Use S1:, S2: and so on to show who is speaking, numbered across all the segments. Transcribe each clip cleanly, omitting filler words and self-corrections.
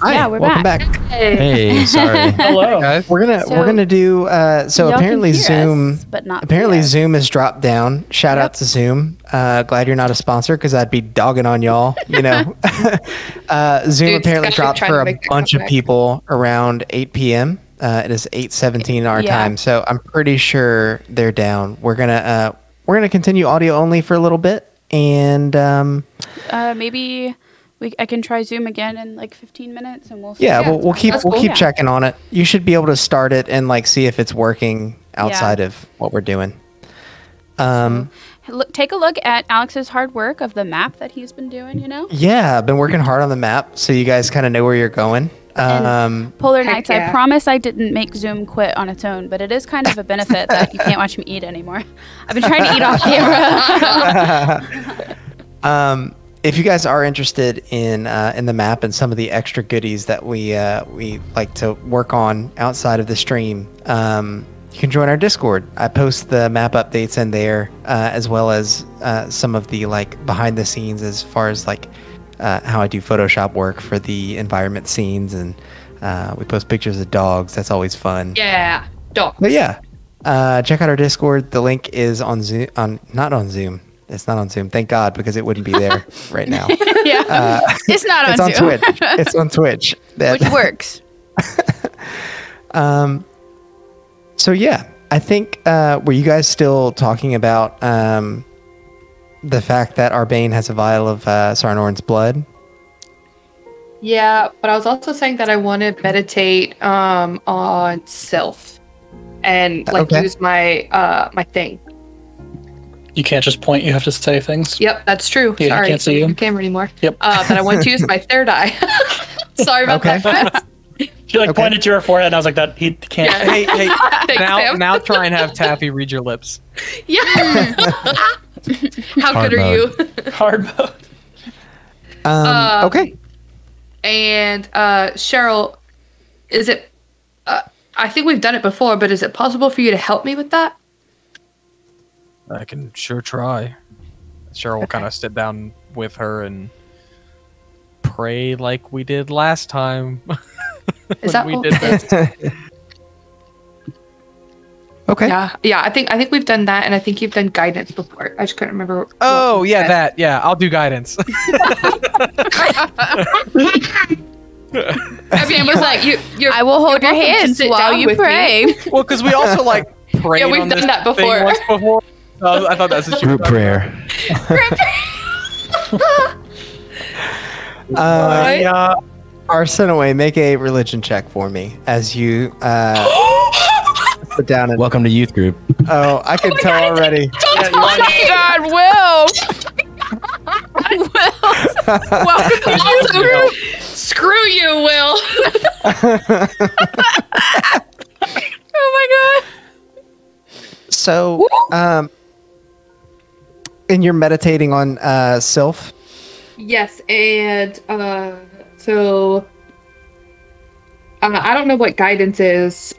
S1: Hi,
S2: Yeah, we're
S1: welcome back.
S3: Hey, sorry.
S4: Hello.
S1: Guys, we're gonna do so
S2: y'all
S1: apparently
S2: can hear
S1: Zoom
S2: us, but not
S1: apparently
S2: see us.
S1: Zoom has dropped down. Shout out to Zoom. Glad you're not a sponsor because I'd be dogging on y'all, you know. Zoom
S5: Dude,
S1: apparently
S5: Skype
S1: dropped
S5: trying
S1: for
S5: to
S1: a
S5: make that
S1: bunch of
S5: comeback.
S1: people around 8 p.m. It is 8:17 our
S2: Yeah.
S1: time, so I'm pretty sure they're down. We're gonna continue audio only for a little bit, and
S2: Maybe I can try Zoom again in like 15 minutes, and we'll see.
S1: yeah, we'll keep
S5: that's
S1: we'll
S5: cool.
S1: keep
S2: Yeah.
S1: checking on it. You should be able to start it and like see if it's working outside of what we're doing.
S2: Take a look at Alex's hard work of the map that he's been doing. You know,
S1: Yeah, I've been working hard on the map, so you guys kind of know where you're going.
S2: and Polar
S5: heck
S2: Nights.
S5: yeah.
S2: I promise I didn't make Zoom quit on its own, but it is kind of a benefit that you can't watch me eat anymore. I've been trying to eat off camera.
S1: If you guys are interested in the map and some of the extra goodies that we like to work on outside of the stream, you can join our Discord. I post the map updates in there, as well as some of the like behind the scenes as far as like how I do Photoshop work for the environment scenes, and we post pictures of dogs. That's always fun.
S5: Yeah, dog.
S1: But yeah, check out our Discord. The link is on Zoom. Not on Zoom. It's not on Zoom. Thank God, because it wouldn't be there right now.
S2: Yeah, it's not on
S1: It's on
S2: Zoom,
S1: Twitch. It's on Twitch.
S2: which works.
S1: So yeah, I think were you guys still talking about the fact that Arbane has a vial of Sarnorn's blood?
S5: Yeah, but I was also saying that I want to meditate on self and like
S1: Okay.
S5: use my my thing.
S4: You can't just point, you have to say things.
S5: Yep, that's true.
S4: Yeah, you
S5: Sorry,
S4: can't see you.
S5: on camera anymore.
S4: Yep.
S5: But I want to use my third eye. Sorry about
S1: Okay.
S5: that.
S4: She like
S1: Okay.
S4: pointed to her forehead and I was like, that he can't.
S5: Yeah.
S3: Hey,
S5: Thanks,
S3: now
S5: Sam.
S3: now try and have Taffy read your lips.
S5: Yeah. How
S6: Hard
S5: good are you?
S4: Hard mode.
S1: Okay.
S5: And Cheryl, is it? I think we've done it before, but is it possible for you to help me with that?
S3: I can sure try. Cheryl will kind of sit down with her and pray like we did last time.
S5: Is
S3: when
S5: that
S3: we
S5: what-
S3: did that?
S1: Okay.
S5: Yeah. I think we've done that, and I think you've done guidance before. I just couldn't remember.
S3: Oh
S5: what
S3: yeah,
S5: you said.
S3: that. Yeah, I'll do guidance.
S5: Sam was like, you're
S2: I will hold your
S5: welcome to
S2: hands
S5: sit
S2: while
S5: down
S2: you
S5: with me.
S2: pray.
S3: Well, because we also like prayed
S5: Yeah, we've
S3: on
S5: done
S3: this
S5: that
S3: thing
S5: before.
S3: once before. I thought that's what you were
S6: Group
S3: talking
S6: prayer.
S1: Yeah. Arsenoe, make a religion check for me as you sit down and.
S6: Welcome to youth group.
S1: Oh, I can tell already.
S2: Oh my God, Will! Will, welcome to
S5: Also,
S2: the group.
S5: screw you, Will.
S2: Oh my God.
S1: So, and you're meditating on Sylph.
S5: Yes, and so I don't know what guidance is.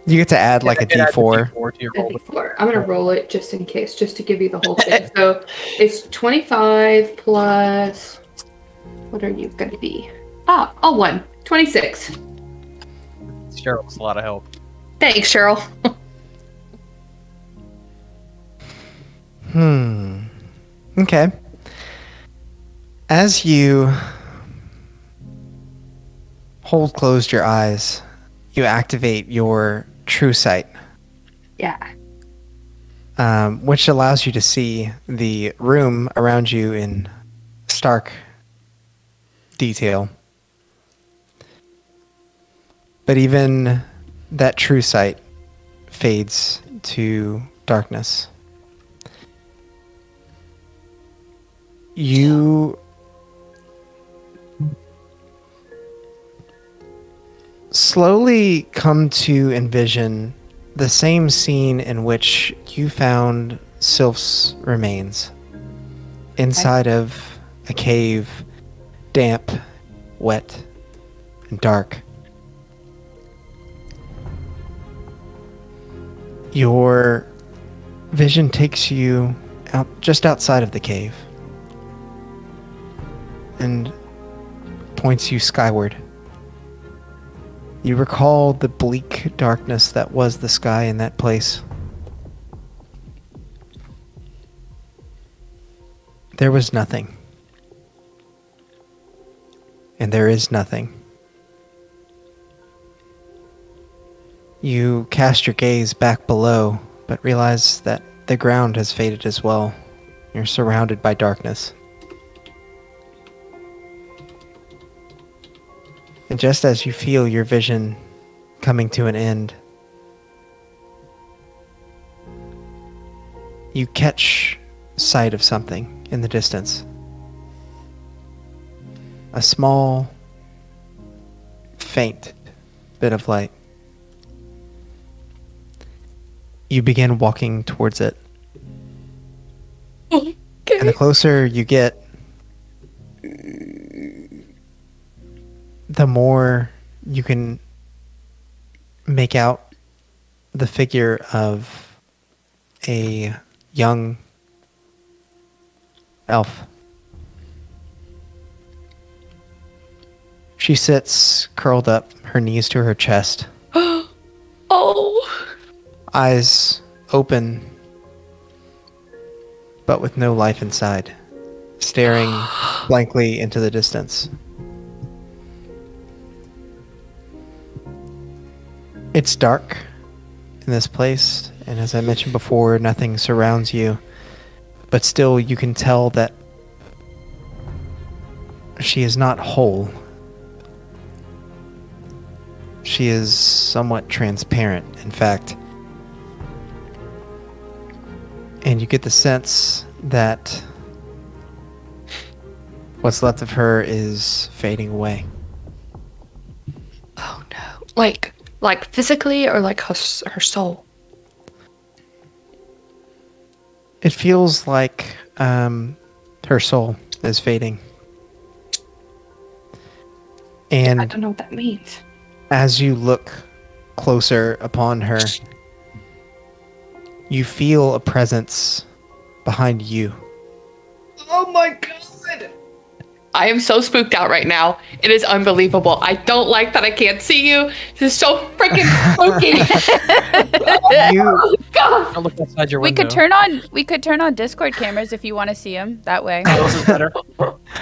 S1: You get to add like a
S3: Add the
S1: D4.
S3: D4 to your roll.
S5: D4. I'm gonna roll it just in case, just to give you the whole thing. So it's 25 plus. What are you gonna be? All one. 26.
S3: Cheryl's a lot of help.
S5: Thanks, Cheryl.
S1: Okay. As you hold closed your eyes, you activate your true sight,
S5: Yeah.
S1: which allows you to see the room around you in stark detail. But even that true sight fades to darkness. You slowly come to envision the same scene in which you found Sylph's remains inside of a cave, damp, wet, and dark. Your vision takes you out just outside of the cave and points you skyward You recall the bleak darkness that was the sky in that place. There was nothing. And there is nothing. You cast your gaze back below, but realize that the ground has faded as well. You're surrounded by darkness. And just as you feel your vision coming to an end, you catch sight of something in the distance. A small, faint bit of light. You begin walking towards it.
S5: Okay.
S1: And the closer you get, the more you can make out the figure of a young elf. She sits curled up, her knees to her chest.
S5: Oh.
S1: Eyes open, but with no life inside, staring blankly into the distance. It's dark in this place, and as I mentioned before, nothing surrounds you, but still you can tell that she is not whole. She is somewhat transparent, in fact. And you get the sense that what's left of her is fading away.
S5: Oh no. Like physically or like her soul?
S1: It feels like her soul is fading. And
S5: I don't know what that means.
S1: as you look closer upon her, you feel a presence behind you.
S5: Oh my god! I am so spooked out right now. It is unbelievable. I don't like that I can't see you. This is so freaking spooky. Oh god!
S3: I'll look outside your
S2: We
S3: window.
S2: could turn on Discord cameras if you want to see them that way.
S4: This is better.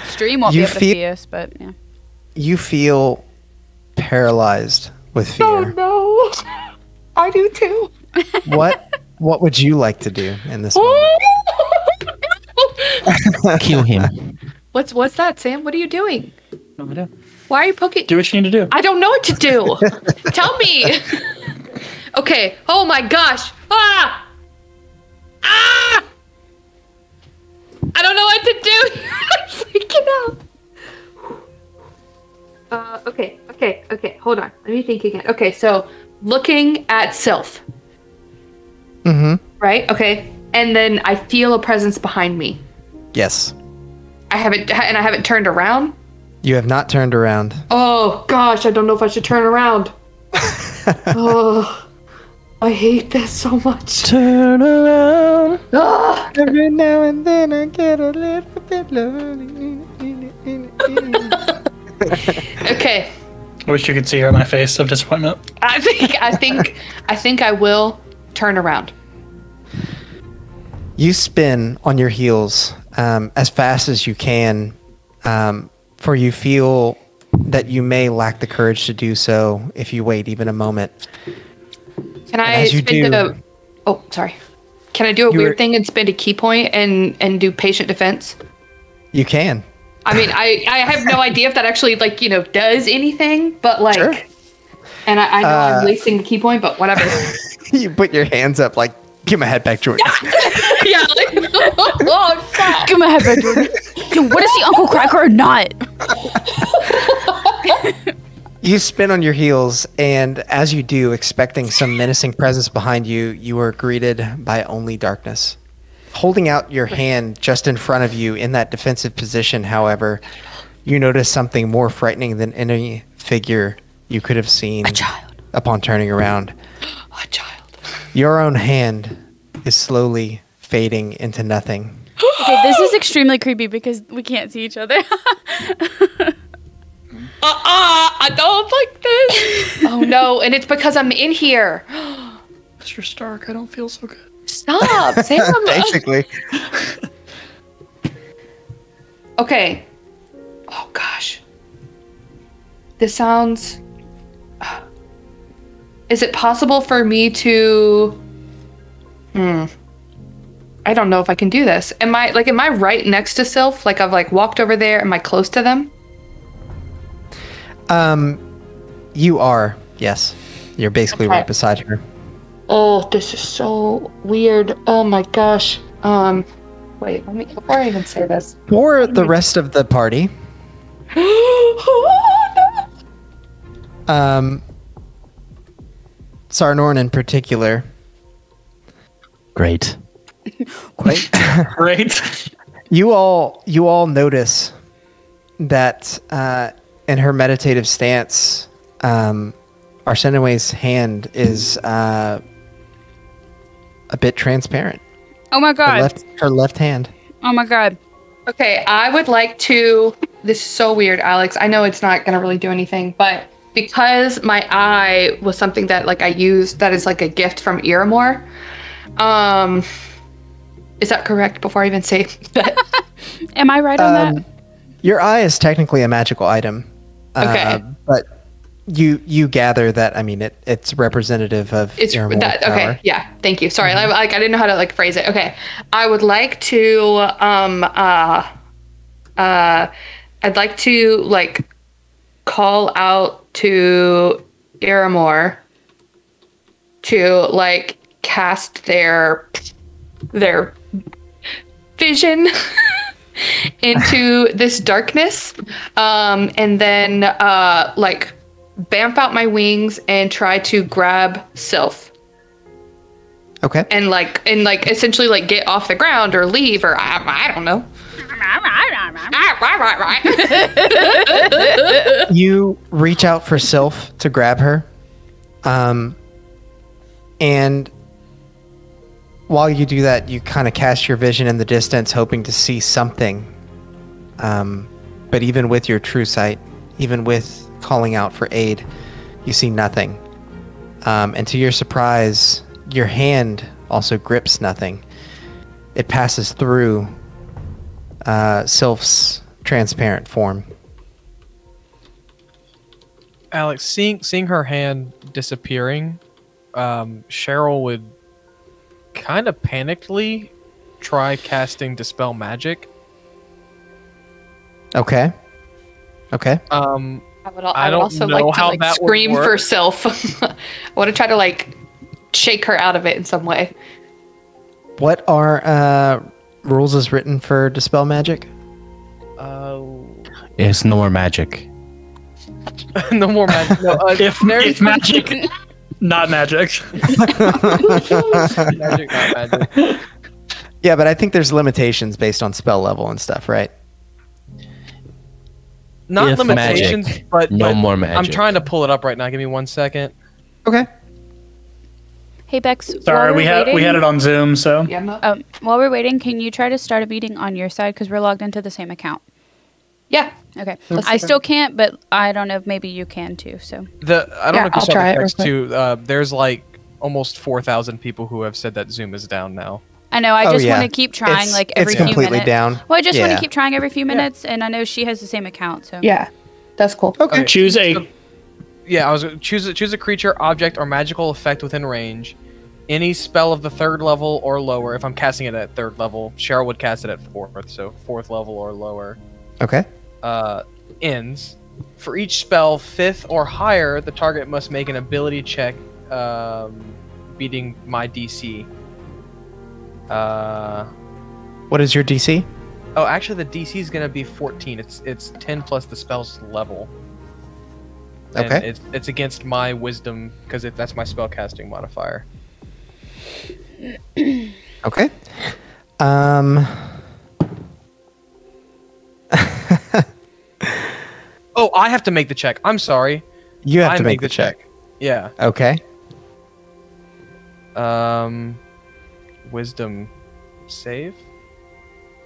S2: Stream won't
S1: You
S2: be able to
S1: feel-
S2: see us, but yeah.
S1: You feel paralyzed with fear.
S5: Oh no! I do too.
S1: What would you like to do in this moment?
S6: Kill him.
S5: What's that, Sam? What are you doing?
S4: No idea.
S5: Why are you poking?
S4: Do what you need to do.
S5: I don't know what to do. Tell me. Okay. Oh my gosh. Ah! Ah! I don't know what to do. I'm freaking out. Okay. Hold on. Let me think again. Okay, so looking at Sylph,
S1: Mm-hmm.
S5: right? Okay. And then I feel a presence behind me.
S1: Yes.
S5: I haven't turned around.
S1: You have not turned around.
S5: Oh gosh, I don't know if I should turn around. Oh, I hate this so much.
S1: Turn around.
S5: Ah!
S1: Every now and then I get a little bit lonely.
S5: Okay,
S4: I wish you could see her on my face of disappointment.
S5: I think I will turn around.
S1: You spin on your heels as fast as you can, for you feel that you may lack the courage to do so if you wait even a moment.
S5: Can I
S1: as you
S5: spend
S1: do-
S5: a? Oh, sorry. Can I do a
S1: You were-
S5: weird thing and spend a key point and do patient defense?
S1: You can.
S5: I mean, I have no idea if that actually does anything, but like,
S1: Sure.
S5: and I know I'm wasting the key point, but whatever.
S1: You put your hands up like, give my head back, Jordan.
S5: Yeah. Like, oh god.
S2: Give my head back, Jordan. Yo, what is the Uncle Cracker or not?
S1: You spin on your heels, and as you do, expecting some menacing presence behind you, you are greeted by only darkness. Holding out your hand just in front of you in that defensive position, however, you notice something more frightening than any figure you could have seen
S2: A child.
S1: upon turning around.
S5: A child.
S1: Your own hand is slowly fading into nothing.
S2: Okay, this is extremely creepy because we can't see each other.
S5: I don't like this. Oh no, and it's because I'm in here.
S4: Mr. Stark, I don't feel so good.
S5: Stop, Sam.
S1: Basically.
S5: Okay. Oh gosh. This sounds. Is it possible for me to? I don't know if I can do this. Am I right next to Sylph? Like I've like walked over there. Am I close to them?
S1: You are. Yes. You're basically
S5: Okay.
S1: right beside her.
S5: Oh, this is so weird. Oh my gosh. Wait, let me before I even say this.
S1: For the rest of the party, Sarnorn in particular,
S6: Great.
S4: Great.
S1: you all notice that in her meditative stance, Arsenawe's hand is a bit transparent.
S2: Oh my god.
S1: Her left hand.
S2: Oh my god.
S5: Okay, I would like to. This is so weird, Alex. I know it's not gonna really do anything, but because my eye was something that like I used, that is like a gift from Iramor. Is that correct? Before I even say that.
S2: Am I right on that?
S1: Your eye is technically a magical item.
S5: Okay.
S1: But you gather that, I mean, it's representative of
S5: It's
S1: Iramor's
S5: that.
S1: power.
S5: Okay, yeah. Thank you. Sorry, I didn't know how to like phrase it. Okay, I would like to. I'd like to like call out to Iramor to like cast their vision into this darkness, and then like bamf out my wings and try to grab Sylph
S1: Okay.
S5: and like essentially like get off the ground or leave or I don't know.
S1: You reach out for Sylph to grab her. And while you do that, you kind of cast your vision in the distance, hoping to see something. But even with your true sight, even with calling out for aid, you see nothing. And to your surprise, your hand also grips nothing. It passes through Sylph's transparent form.
S3: Alex, seeing her hand disappearing, Cheryl would kind of panickedly try casting Dispel Magic.
S1: Okay.
S5: I would
S3: I don't
S5: also
S3: know
S5: like to
S3: how
S5: like
S3: that would
S5: scream for
S3: work.
S5: Sylph. I want to try to like shake her out of it in some way.
S1: What are rules as written for Dispel Magic?
S6: It's no more magic.
S3: No more magic. No,
S4: If magic, not magic.
S3: magic, not magic.
S1: Yeah, but I think there's limitations based on spell level and stuff, right?
S3: Not
S6: If
S3: limitations,
S6: magic,
S3: but
S6: no more
S3: I'm
S6: magic.
S3: trying to pull it up right now. Give me 1 second.
S1: Okay.
S2: Hey Bex.
S4: Sorry,
S2: while
S4: we
S2: we're
S4: had it on Zoom, so
S5: Yeah, I'm not.
S2: While we're waiting, can you try to start a meeting on your side because we're logged into the same account?
S5: Yeah.
S2: Okay.
S5: Let's
S2: I
S5: see.
S2: still can't, but I don't know if maybe you can too. So
S3: I don't know if you
S5: I'll
S3: saw
S5: try it
S3: the
S5: real
S3: text too. There's like almost 4,000 people who have said that Zoom is down now.
S2: I know I
S1: Oh,
S2: just
S1: yeah.
S2: want to keep trying
S1: It's-
S2: like every
S1: it's
S2: few
S1: completely
S2: minutes.
S1: down.
S2: Well, I just want
S1: Yeah.
S2: to keep trying every few minutes, and I know she has the same account. So
S5: Yeah. That's cool.
S1: Okay.
S4: choose a.
S3: Yeah, I was choose a creature, object, or magical effect within range. Any spell of the 3rd level or lower. If I'm casting it at 3rd level, Cheryl would cast it at 4th, so 4th level or lower.
S1: Okay.
S3: Ends. For each spell 5th or higher, the target must make an ability check, beating my DC.
S1: What is your DC?
S3: Oh, actually, the DC is gonna be 14. It's 10 plus the spell's level. And
S1: Okay.
S3: it's against my wisdom because that's my spellcasting modifier.
S1: Okay.
S3: Oh, I have to make the check. I'm sorry.
S1: You have
S3: I
S1: to make the check.
S3: Yeah.
S1: Okay.
S3: Wisdom save?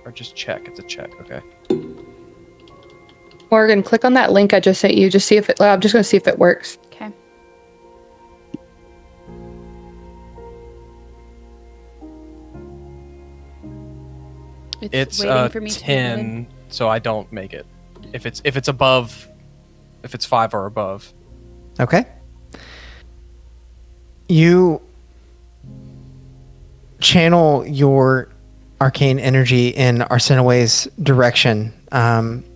S3: Or just check? It's a check, okay.
S5: Morgan, click on that link I just sent you. Just see if it. I'm just gonna see if it works.
S2: Okay.
S3: It's
S2: waiting for me to be muted.
S3: 10, so I don't make it. If it's above, if it's 5 or above.
S1: Okay. You channel your arcane energy in Arsenoe's direction.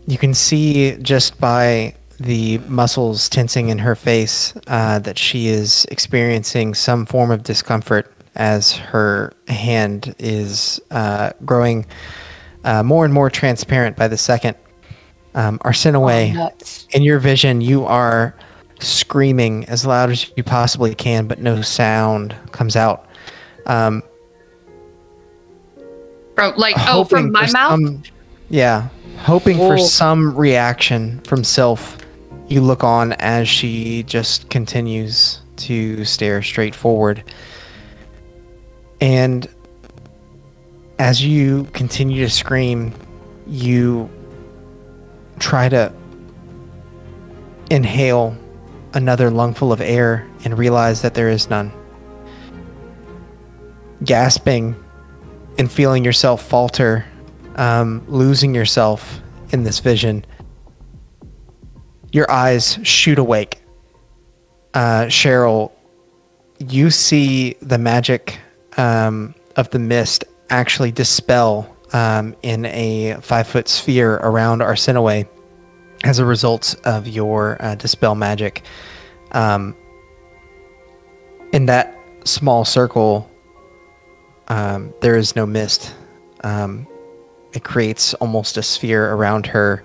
S1: You can see just by the muscles tensing in her face that she is experiencing some form of discomfort as her hand is growing more and more transparent by the second. Arsenoe,
S5: Nuts.
S1: in your vision, you are screaming as loud as you possibly can, but no sound comes out.
S5: From like from
S1: Hoping
S5: my
S1: for
S5: mouth.
S1: hoping for
S5: Oh.
S1: some reaction from Sylph. You look on as she just continues to stare straight forward. And as you continue to scream, you try to inhale another lungful of air and realize that there is none. Gasping and feeling yourself falter, losing yourself in this vision, your eyes shoot awake. Cheryl, you see the magic of the mist actually dispel in a 5-foot sphere around Arsenoe as a result of your dispel magic. In that small circle, there is no mist. It creates almost a sphere around her.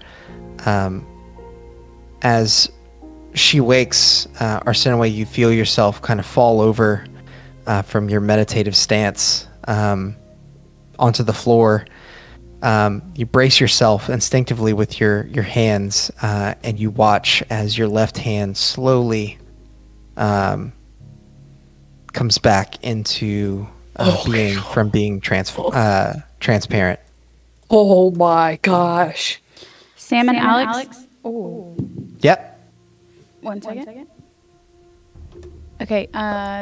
S1: As she wakes, Arsenoe, you feel yourself kind of fall over from your meditative stance onto the floor. You brace yourself instinctively with your hands, and you watch as your left hand slowly comes back into being transparent.
S5: Oh my gosh.
S2: Sam and Alex. Oh.
S1: Yep.
S2: One second. Okay,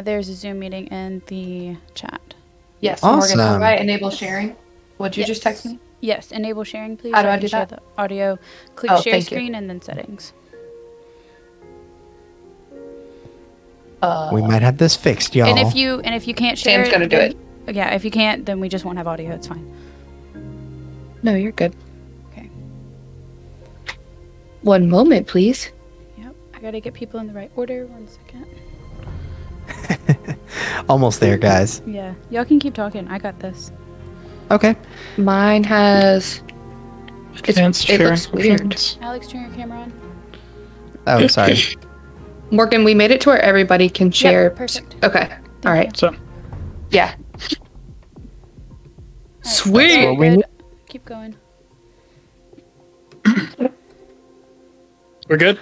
S2: there's a Zoom meeting in the chat.
S5: Yes,
S1: Awesome.
S5: Morgan, how do I enable sharing? Would you just text me?
S2: Yes, enable sharing, please.
S5: How do
S2: so
S5: I
S2: can
S5: do
S2: share
S5: that?
S2: The audio. Click
S5: Oh,
S2: share
S5: thank you.
S2: screen and then settings.
S1: We might have this fixed, y'all.
S2: And if you can't share,
S5: Sam's gonna do
S2: then- Yeah, if you can't, then we just won't have audio. It's fine.
S5: No, you're good.
S2: Okay.
S5: One moment, please.
S2: Yep. I gotta get people in the right order. 1 second.
S1: Almost there, guys.
S2: Yeah, y'all can keep talking. I got this.
S1: Okay.
S5: Mine has.
S4: Advanced
S5: it
S4: sharing
S5: looks weird.
S4: options.
S2: Alex, turn your camera on.
S1: Oh, sorry.
S5: Morgan, we made it to where everybody can share.
S2: Yep, perfect.
S5: Okay. All right.
S4: So,
S5: Yeah.
S2: Alright,
S5: Sweet.
S2: so
S1: we
S2: good.
S1: need-
S2: Keep going.
S4: we're good?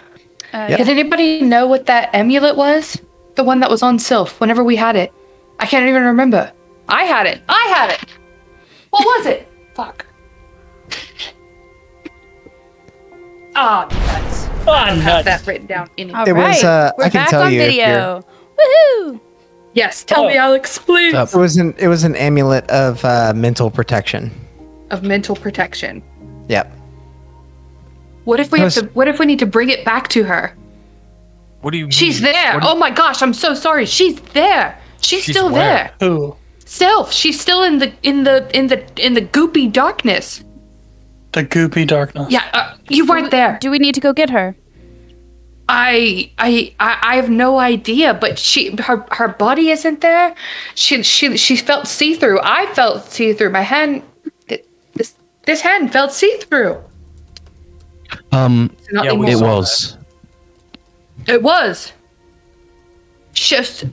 S1: Yep.
S5: Did anybody know what that amulet was? The one that was on Sylph whenever we had it. I can't even remember. I had it. What was it? Fuck. Ah, nuts. I don't have that written down anywhere.
S2: All
S1: It was,
S2: right, we're
S1: I can
S2: back
S1: tell
S2: on
S1: you if
S2: video. Woohoo!
S5: Yes, tell me, Alex, please.
S1: It was an amulet of mental protection.
S5: Of mental protection.
S1: Yep.
S5: What if we
S1: It
S5: have
S1: was-
S5: to? What if we need to bring it back to her?
S3: What do you mean?
S5: She's there.
S3: What do
S5: Oh
S3: you-
S5: my gosh, I'm so sorry. She's there. She's
S3: She's
S5: still
S3: where?
S5: there.
S4: Ooh,
S5: Sylph, she's still in the goopy darkness.
S4: the goopy darkness.
S5: Yeah, you weren't there.
S2: Do we need to go get her?
S5: I have no idea, but her body isn't there. She felt see through. I felt see through. My hand, this hand felt see through.
S3: Yeah, we
S6: It
S3: saw
S6: was.
S5: It was. Just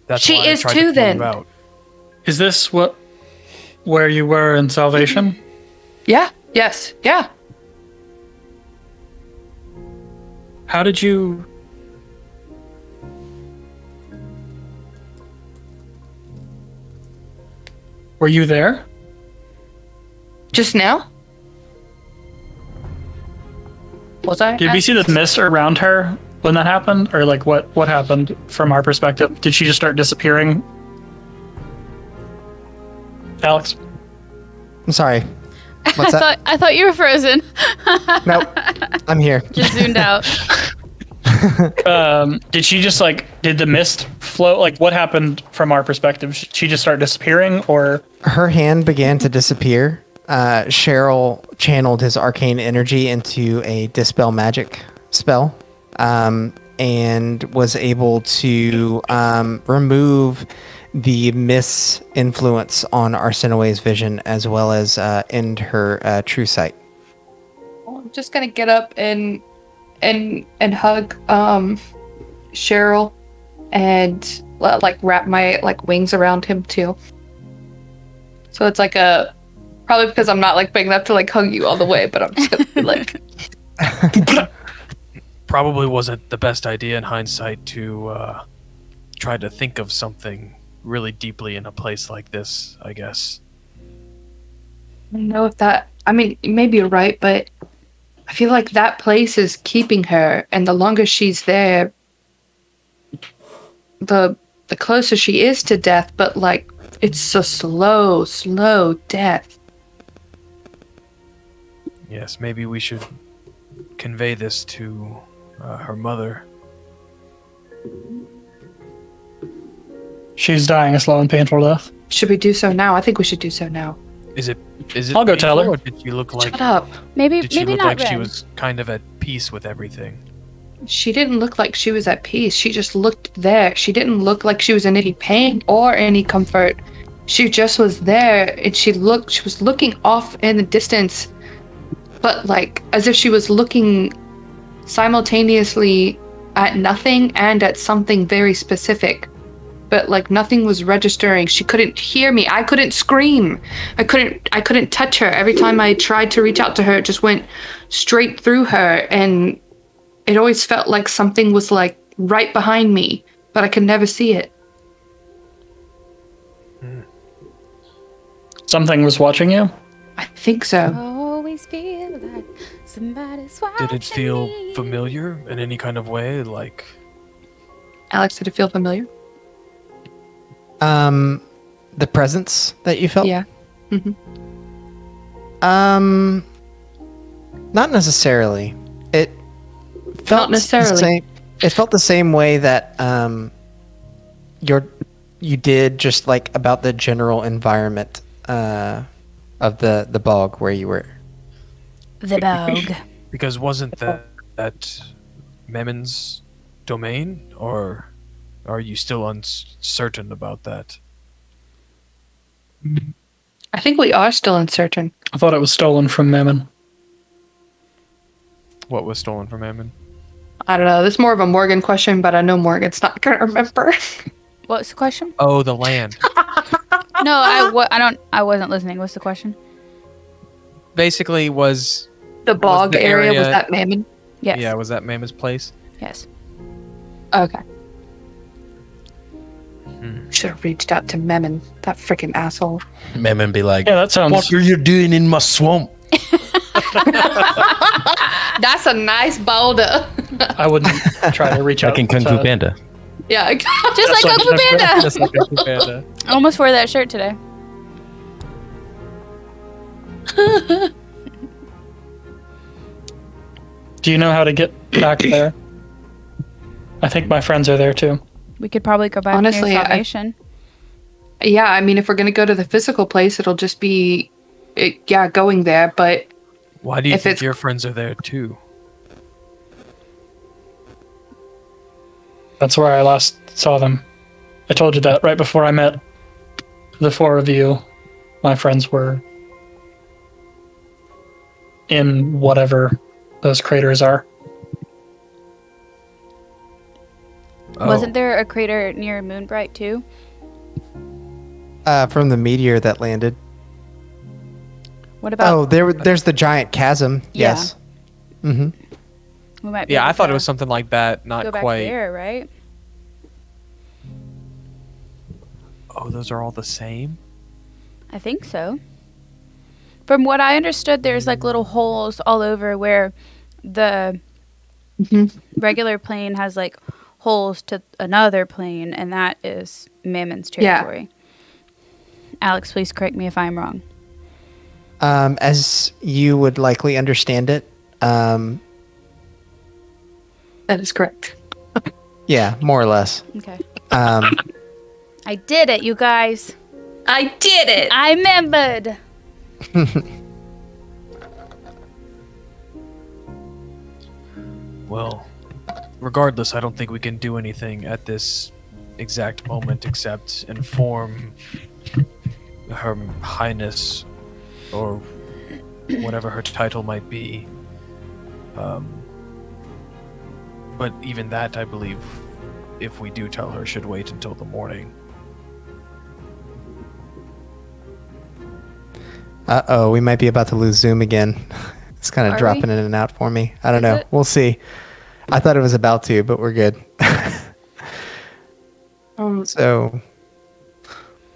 S3: That's
S5: She
S3: why I
S5: is
S3: tried
S5: too,
S3: to pull
S5: then.
S3: you out.
S4: Is this where you were in Salvation?
S5: yeah, yes, yeah.
S4: How did you... Were you there?
S5: Just now. Was I?
S4: Did we see the mist around her when that happened? Or like what happened from our perspective? Did she just start disappearing? Alex?
S1: I'm sorry. What's that?
S2: I thought you were frozen.
S1: Nope. I'm here.
S2: Just zoomed out.
S4: Did she just did the mist flow? Like what happened from our perspective? She just start disappearing or?
S1: Her hand began to disappear. Cheryl channeled his arcane energy into a dispel magic spell, and was able to remove the mist's influence on Arsenoe's vision, as well as end her true sight.
S5: I'm just gonna get up and hug Cheryl and wrap my wings around him too. So it's probably because I'm not big enough to hug you all the way, but I'm just gonna be
S3: Probably wasn't the best idea in hindsight to try to think of something really deeply in a place like this, I guess.
S5: I don't know if that. I mean, maybe you're right, but I feel like that place is keeping her, and the longer she's there, the closer she is to death. But it's a slow death.
S3: Yes, maybe we should convey this to her mother.
S4: She's dying a slow and painful death.
S5: Should we do so now? I think we should do so now.
S3: Is it?
S4: I'll go tell her.
S3: Or did she look like?
S5: Shut up.
S2: Maybe
S3: Did she look
S2: not
S3: like she
S2: Ren.
S3: was kind of at peace with everything?
S5: She didn't look like she was at peace. She just looked there. She didn't look like she was in any pain or any comfort. She just was there, and she was looking off in the distance, but as if she was looking simultaneously at nothing and at something very specific. But nothing was registering. She couldn't hear me. I couldn't scream. I couldn't touch her. Every time I tried to reach out to her, it just went straight through her, and it always felt like something was right behind me, but I could never see it.
S4: Something was watching you?
S5: I think so.
S2: Always feel like somebody's watching
S3: Did it feel
S2: me.
S3: familiar in any kind of way?
S5: Alex, did it feel familiar?
S1: The presence that you felt?
S5: Yeah. Mm-hmm.
S1: Not necessarily. It felt
S5: Not necessarily.
S1: the same. It felt the same way that you did, just about the general environment of the bog where you were.
S2: The bog.
S3: Because wasn't that Memmon's domain, or are you still uncertain about that?
S5: I think we are still uncertain.
S4: I thought it was stolen from Mammon.
S3: What was stolen from Mammon?
S5: I don't know. This is more of a Morgan question, but I know Morgan's not gonna remember.
S2: What's the question?
S3: Oh, the land.
S2: No, I wasn't listening. What's the question?
S3: Basically, was
S5: The bog
S3: the
S5: area, was
S3: area-
S5: that Mammon?
S2: Yes.
S3: yeah, was that Mammon's place?
S2: Yes.
S5: Okay. Should have reached out to Mammon. That freaking asshole.
S6: Memon be like,
S4: Yeah, that sounds.
S6: "What are you doing in my swamp?"
S5: That's a nice boulder.
S4: I wouldn't try to reach out.
S6: Like in Kung Fu Panda.
S5: Yeah.
S2: Just like Kung Fu Panda.
S3: Just like a panda.
S2: I almost wore that shirt today.
S4: Do you know how to get back there? I think my friends are there too.
S2: We could probably go back
S5: Honestly,
S2: near
S5: I-
S2: Salvation.
S5: Yeah, I mean, if we're gonna go to the physical place, it'll just be, going there. But
S3: Why do you
S5: If
S3: think
S5: it's-
S3: your friends are there too?
S4: That's where I last saw them. I told you that right before I met the four of you. My friends were in whatever those craters are.
S2: Wasn't there a crater near Moonbright too?
S1: From the meteor that landed.
S2: What about?
S1: There's the giant chasm.
S2: Yeah.
S1: Yes. Mm-hmm.
S2: We might be
S3: Yeah,
S2: able
S3: I thought
S2: to
S3: it was something like that. Not
S2: go back
S3: quite.
S2: there, right?
S3: Oh, those are all the same?
S2: I think so. From what I understood, there's like little holes all over where The regular plane has like holes to another plane, and that is Mammon's territory. Alex, please correct me if I'm wrong.
S1: As you would likely understand it,
S5: That is correct.
S1: yeah, more or less.
S2: Okay.
S1: Um,
S2: I did it, you guys.
S5: I did it!
S2: I remembered.
S3: Well, regardless, I don't think we can do anything at this exact moment except inform Her Highness, or whatever her title might be. But even that, I believe, if we do tell her, should wait until the morning.
S1: Uh-oh, we might be about to lose Zoom again. It's kind of
S2: Are
S1: dropping
S2: we?
S1: in and out for me. I don't know.
S2: it?
S1: We'll see. I thought it was about to, but we're good. So,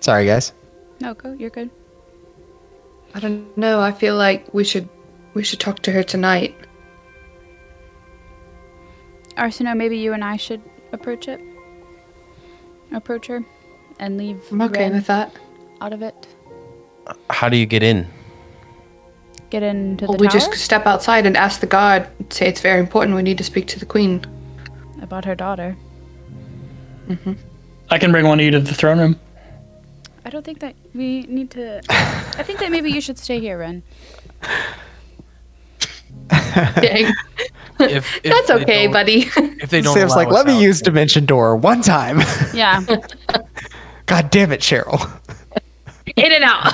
S1: sorry, guys.
S2: No, go. You're good.
S5: I don't know. I feel like we should talk to her tonight.
S2: Arsino, maybe you and I should approach her, and leave
S5: I'm okay
S2: Ren
S5: with that.
S2: out of it.
S6: How do you get in?
S2: Get into
S5: Well,
S2: the
S5: we
S2: tower
S5: just step outside and ask the guard. Say it's very important. We need to speak to the queen.
S2: about her daughter.
S4: I can bring one of you to the throne room.
S2: I don't think that we need to. I think that maybe you should stay here, Ren.
S5: Dang.
S3: If
S5: That's
S3: they
S5: okay,
S3: don't-
S5: buddy.
S3: If they don't,
S1: Sam's
S3: allow
S1: like,
S3: us
S1: let me
S3: out,
S1: use Dimension Door one time.
S2: Yeah.
S1: God damn it, Cheryl.
S5: In and out.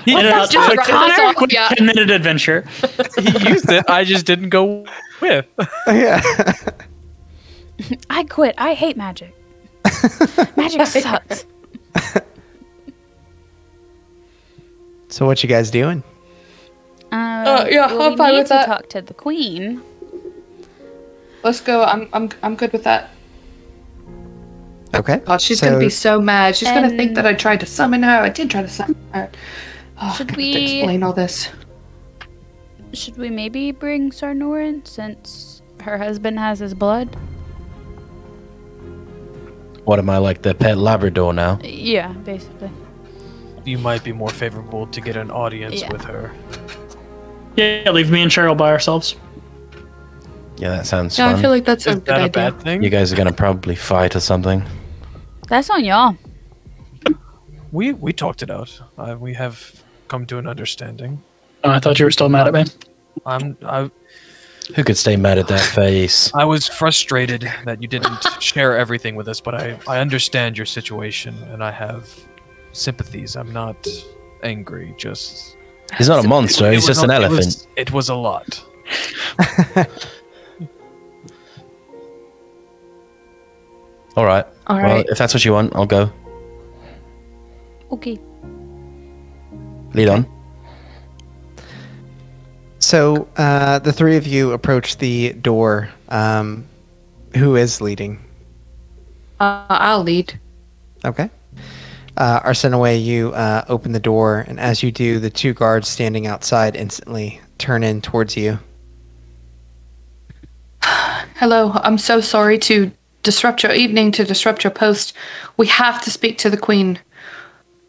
S4: In and out,
S5: Just
S4: quick,
S5: run us off,
S4: quick
S5: yeah.
S4: 10-minute adventure.
S3: he used it. I just didn't go with.
S1: Yeah.
S2: I quit. I hate magic. Magic sucks.
S1: So what you guys doing?
S5: Yeah,
S2: well,
S5: I'm
S2: we
S5: fine
S2: need
S5: with
S2: to
S5: that.
S2: talk to the queen.
S5: Let's go. I'm good with that.
S1: Okay.
S5: God, she's
S1: So-
S5: gonna be so mad. She's gonna think
S2: And-
S5: that I tried to summon her. I did try to summon her. Oh,
S2: Should
S5: I have
S2: we-
S5: to explain all this?
S2: Should we maybe bring Sarnorin since her husband has his blood?
S6: What am I, like the pet Labrador now?
S2: Yeah, basically.
S3: You might be more favorable to get an audience
S2: Yeah.
S3: with her.
S4: Yeah, leave me and Cheryl by ourselves.
S6: Yeah, that sounds
S5: Yeah,
S6: fun.
S5: I feel like that's a
S3: Is
S5: good
S3: that a
S5: idea.
S3: bad thing?
S6: You guys are gonna probably fight or something.
S2: That's on y'all.
S3: We talked it out. We have come to an understanding.
S4: Oh, I thought you were still mad at me.
S6: Who could stay mad at that face?
S3: I was frustrated that you didn't share everything with us, but I understand your situation and I have sympathies. I'm not angry. Just
S6: He's not a monster.
S3: it
S6: He's
S3: was
S6: just an
S3: a-
S6: elephant.
S3: It was a lot.
S6: All right.
S5: All
S6: Well,
S5: right.
S6: if that's what you want, I'll go.
S2: Okay.
S6: Lead on.
S1: So the three of you approach the door. Who is leading?
S5: I'll lead.
S1: Okay. Arsenoe, you open the door, and as you do, the two guards standing outside instantly turn in towards you.
S5: Hello. I'm so sorry to disrupt your evening, to disrupt your post. We have to speak to the queen.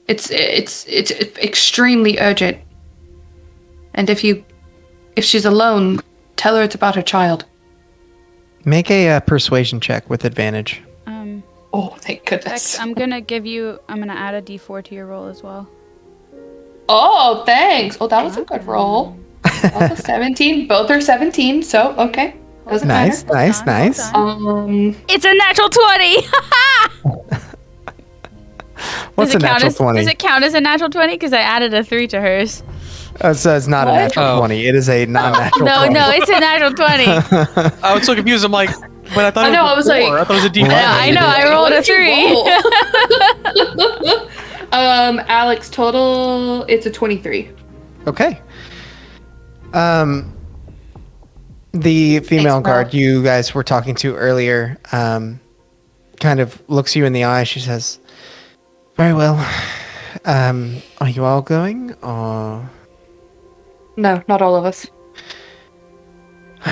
S5: It's extremely urgent. And if she's alone, tell her it's about her child.
S1: Make a persuasion check with advantage.
S5: Oh, thank goodness.
S2: Bex, I'm gonna add a D4 to your roll as well.
S5: Oh, thanks. Oh, that was a good roll. That was a 17. Both are 17, so okay. Doesn't
S1: Nice,
S5: matter.
S1: nice,
S2: done,
S1: nice.
S2: well
S5: It's
S2: It's a natural 20!
S1: What's a natural 20?
S2: Does it count as a natural 20? Because I added a 3 to hers.
S1: Oh, so it's not a
S5: What?
S1: natural
S3: Oh.
S1: 20. It is a non-natural
S2: No,
S1: 20.
S2: no, it's a natural 20.
S3: I was so confused. I'm like, but I thought
S5: I know, I was
S3: four.
S5: like-
S3: I thought it was a D4.
S2: I know, I rolled a 3.
S5: Alex, total, it's a 23.
S1: Okay. The female
S5: Thanks,
S1: guard
S5: Mel.
S1: you guys were talking to earlier kind of looks you in the eye. She says, "Very well. Are you all going, or
S5: No, not all of us.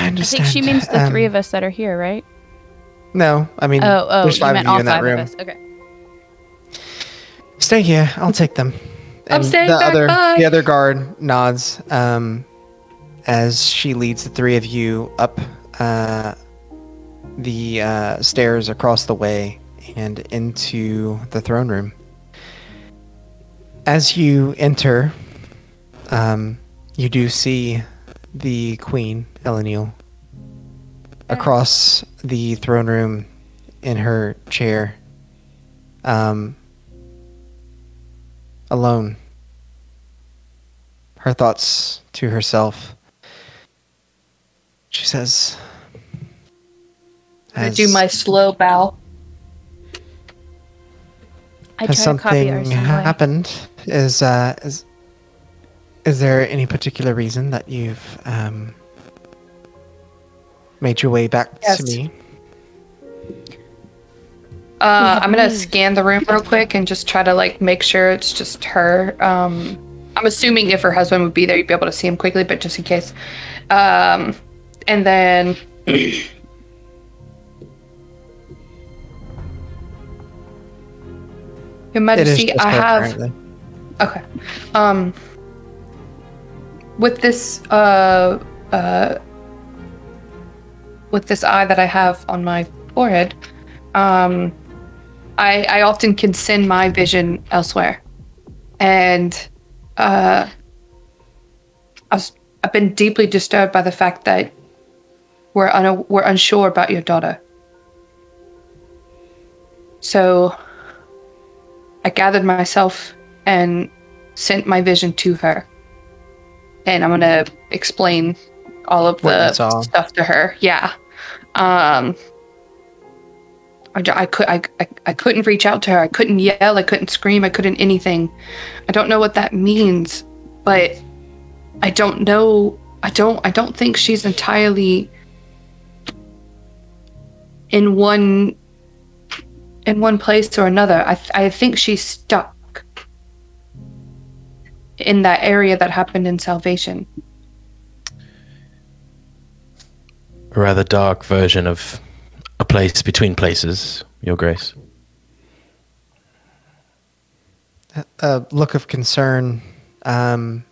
S1: I
S2: I
S1: understand.
S2: think she means the three of us that are here, right?
S1: No, I mean,
S2: Oh,
S1: there's
S2: you
S1: 5
S2: meant
S1: of you
S2: all
S1: in that
S2: 5
S1: room.
S2: of us. Okay.
S1: Stay here. I'll take them.
S5: I'm staying
S1: the
S5: back, bye.
S1: The other guard nods as she leads the 3 of you up the stairs across the way and into the throne room. As you enter, you do see the Queen, Eleniel, across the throne room in her chair, alone. Her thoughts to herself. She says,
S5: I do my slow bow.
S2: I
S1: has
S2: try to copy our
S1: something happened? Is there any particular reason that you've made your way back to me?
S5: I'm gonna scan the room real quick and just try to like make sure it's just her. I'm assuming if her husband would be there, you'd be able to see him quickly, but just in case. And then Your Majesty, I have. Currently. Okay. With this eye that I have on my forehead, I often can send my vision elsewhere, and I've been deeply disturbed by the fact that we're unsure about your daughter. So I gathered myself and sent my vision to her, and I'm gonna explain all of the stuff to her. Yeah. I couldn't reach out to her. I couldn't yell. I couldn't scream. I couldn't anything. I don't know what that means, but I don't know. I don't think she's entirely in one place or another. I think she's stuck in that area that happened in Salvation.
S6: A rather dark version of a place between places, Your Grace.
S1: A look of concern runs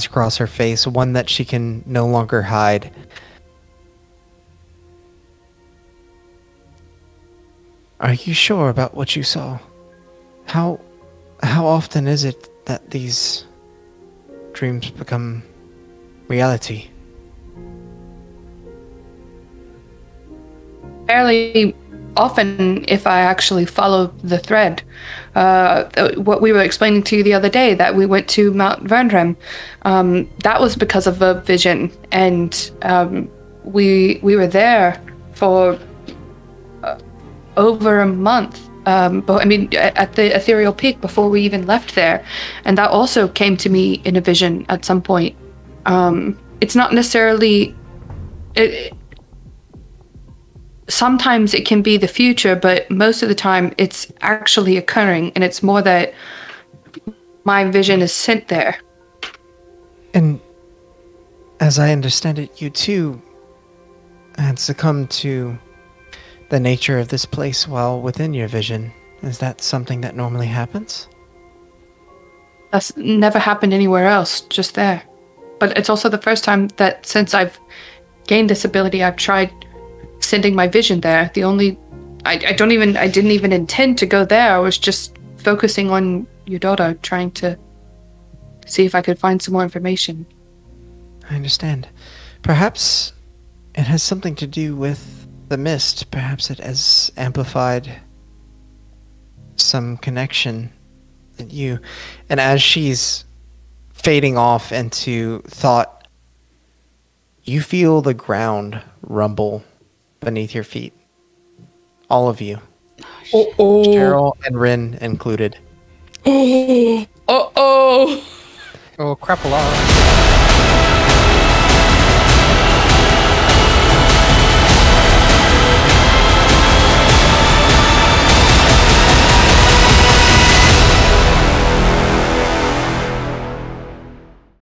S1: across her face, one that she can no longer hide. Are you sure about what you saw? How often is it that these dreams become reality?
S5: Fairly often, if I actually follow the thread. What we were explaining to you the other day, that we went to Mount Verndrem, that was because of a vision, and we were there for over a month. But I mean, at the Ethereal Peak before we even left there, and that also came to me in a vision at some point. It's not necessarily. Sometimes it can be the future, but most of the time it's actually occurring, and it's more that my vision is sent there.
S1: And as I understand it, you too had succumbed to the nature of this place while within your vision. Is that something that normally happens?
S5: That's never happened anywhere else, just there. But it's also the first time that since I've gained this ability, I've tried sending my vision there. I didn't even intend to go there. I was just focusing on your daughter, trying to see if I could find some more information.
S1: I understand. Perhaps it has something to do with the mist. Perhaps it has amplified some connection that you... And as she's fading off into thought, you feel the ground rumble beneath your feet. All of you. Cheryl and Rin included.
S3: Oh, crap a lot.